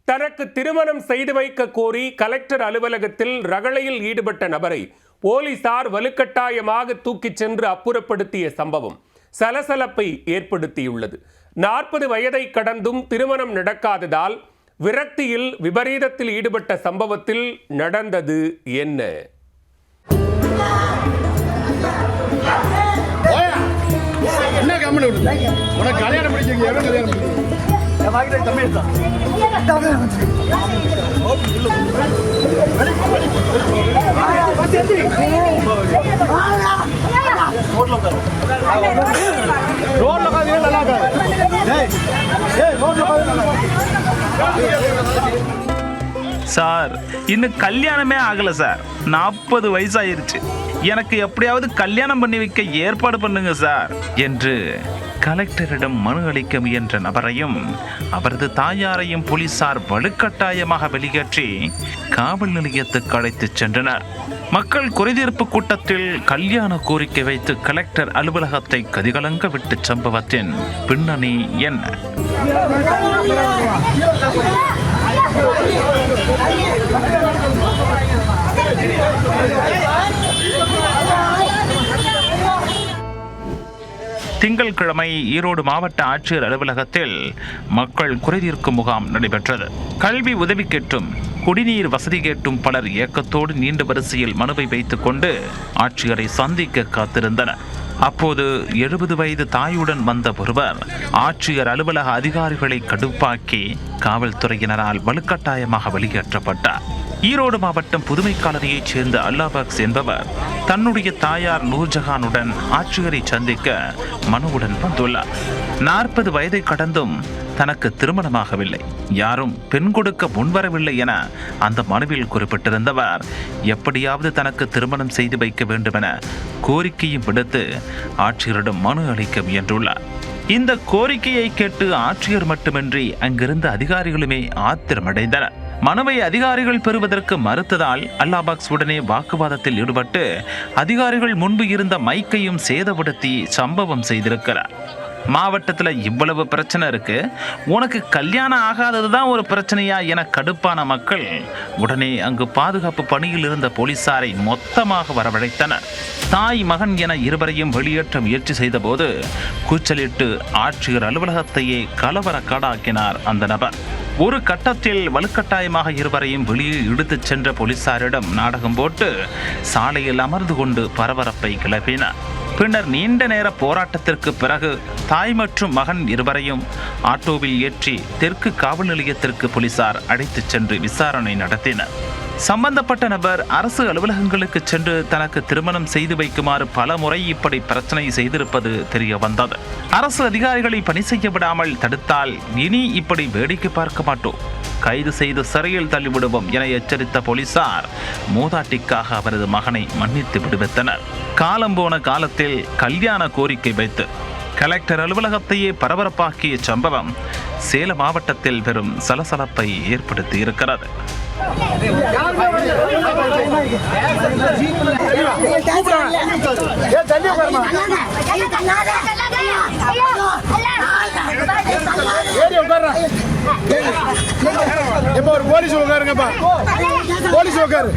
தனக்கு திருமணம் செய்து வைக்க கோரி கலெக்டர் அலுவலகத்தில் ரகளையில் ஈடுபட்ட நபரை போலீசார் வலுக்கட்டாயமாக தூக்கிச் சென்று அப்புறப்படுத்திய சம்பவம் சலசலப்பை ஏற்படுத்தியுள்ளது. 40 வயதை கடந்தும் திருமணம் நடக்காததால் விரக்தியில் விபரீதத்தில் ஈடுபட்ட சம்பவத்தில் நடந்தது என்ன? சார், இன்னும் கல்யாணமே ஆகல சார். 40 வயசாயிருச்சு. எனக்கு எப்படியாவது கல்யாணம் பண்ணி வைக்க ஏற்பாடு பண்ணுங்க சார் என்று கலெக்டரிடம் மனு அளிக்க முயன்ற நபரையும் அவரது தாயாரையும் போலீசார் வலுக்கட்டாயமாக வெளியேற்றி காவல் நிலையத்துக்கு அழைத்துச் சென்றனர். மக்கள் குறைதீர்ப்பு கூட்டத்தில் கல்யாண கோரிக்கை வைத்து கலெக்டர் அலுவலகத்தை கதிகலங்க விட்ட சம்பவத்தின் பின்னணி என்ன? திங்கட்கிழமை ஈரோடு மாவட்ட ஆட்சியர் அலுவலகத்தில் மக்கள் குறைதீர்க்கும் முகாம் நடைபெற்றது. கல்வி உதவி கேட்டும் குடிநீர் வசதி கேட்டும் பலர் ஏக்கத்தோடு நீண்ட வரிசையில் மனுவை வைத்துக் கொண்டு ஆட்சியரை சந்திக்க காத்திருந்தனர். அப்போது 70 வயது தாயுடன் வந்த ஒருவர் ஆட்சியர் அலுவலக அதிகாரிகளை கடுப்பாக்கி காவல்துறையினரால் வலுக்கட்டாயமாக வெளியேற்றப்பட்டார். ஈரோடு மாவட்டம் புதுமை காலனியைச் சேர்ந்த அல்லாபாக்ஸ் என்பவர் தன்னுடைய தாயார் நூர்ஜஹானுடன் ஆட்சியரை சந்திக்க மனுவுடன் வந்துள்ளார். 40 வயதை கடந்தும் தனக்கு திருமணமாகவில்லை, யாரும் பெண் கொடுக்க முன்வரவில்லை என அந்த மனுவில் குறிப்பிட்டிருந்தவர் எப்படியாவது தனக்கு திருமணம் செய்து வைக்க வேண்டும் என கோரிக்கையும் விடுத்து ஆட்சியரிடம் மனு அளிக்க முயன்றுள்ளார். இந்த கோரிக்கையை கேட்டு ஆட்சியர் மட்டுமின்றி அங்கிருந்த அதிகாரிகளுமே ஆத்திரமடைந்தனர். மனுவை அதிகாரிகள் பெறுவதற்கு மறுத்ததால் அல்லாபாக்ஸ் உடனே வாக்குவாதத்தில் ஈடுபட்டு அதிகாரிகள் முன்பு இருந்த மைக்கையும் சேதப்படுத்தி சம்பவம் செய்திருக்கிறார். மாவட்டத்தில் இவ்வளவு பிரச்சனை இருக்கு, உனக்கு கல்யாணம் ஆகாததுதான் ஒரு பிரச்சனையா என கடுப்பான மக்கள் உடனே அங்கு பாதுகாப்பு பணியில் இருந்த போலீசாரை மொத்தமாக வரவழைத்தனர். தாய் மகன் என இருவரையும் வெளியேற்ற முயற்சி செய்த போது கூச்சலிட்டு ஆட்சியர் அலுவலகத்தையே கலவரக்காடாக்கினார் அந்த நபர். ஒரு கட்டத்தில் வலுக்கட்டாயமாக இருவரையும் வெளியே இழுத்துச் சென்ற போலீசாரிடம் நாடகம் போட்டு சாலையில் அமர்ந்து கொண்டு பரபரப்பை கிளப்பினார். பின்னர் நீண்ட நேர போராட்டத்திற்கு பிறகு தாய் மற்றும் மகன் இருவரையும் ஆட்டோவில் ஏற்றி தெற்கு காவல் நிலையத்திற்கு போலீசார் அழைத்துச் சென்று விசாரணை நடத்தினர். சம்பந்தப்பட்ட நபர் அரசு அலுவலகங்களுக்கு சென்று தனக்கு திருமணம் செய்து வைக்குமாறு பல முறை இப்படி பிரச்சனை செய்திருப்பது தெரிய வந்தது. அரசு அதிகாரிகளை பணி செய்ய விடாமல் தடுத்தால் இனி இப்படி வேடிக்கை பார்க்க மாட்டோம், கைது செய்து சிறையில் தள்ளிவிடுவோம் என எச்சரித்த போலீசார் மூதாட்டிக்காக அவரது மகனை மன்னித்து விடுவித்தனர். காலம் போன காலத்தில் கல்யாண கோரிக்கை வைத்து கலெக்டர் அலுவலகத்தையே பரபரப்பாக்கிய சம்பவம் சேலம் மாவட்டத்தில் பெரும் சலசலப்பை ஏற்படுத்தி இருக்கிறது. போலீஸ் உட்காருங்கப்பா, போலீஸ் உட்காரு,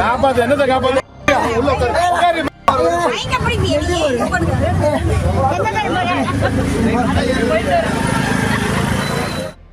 காப்பாத்து, என்னத்தை காப்பாத்து, உள்ள உட்காரு.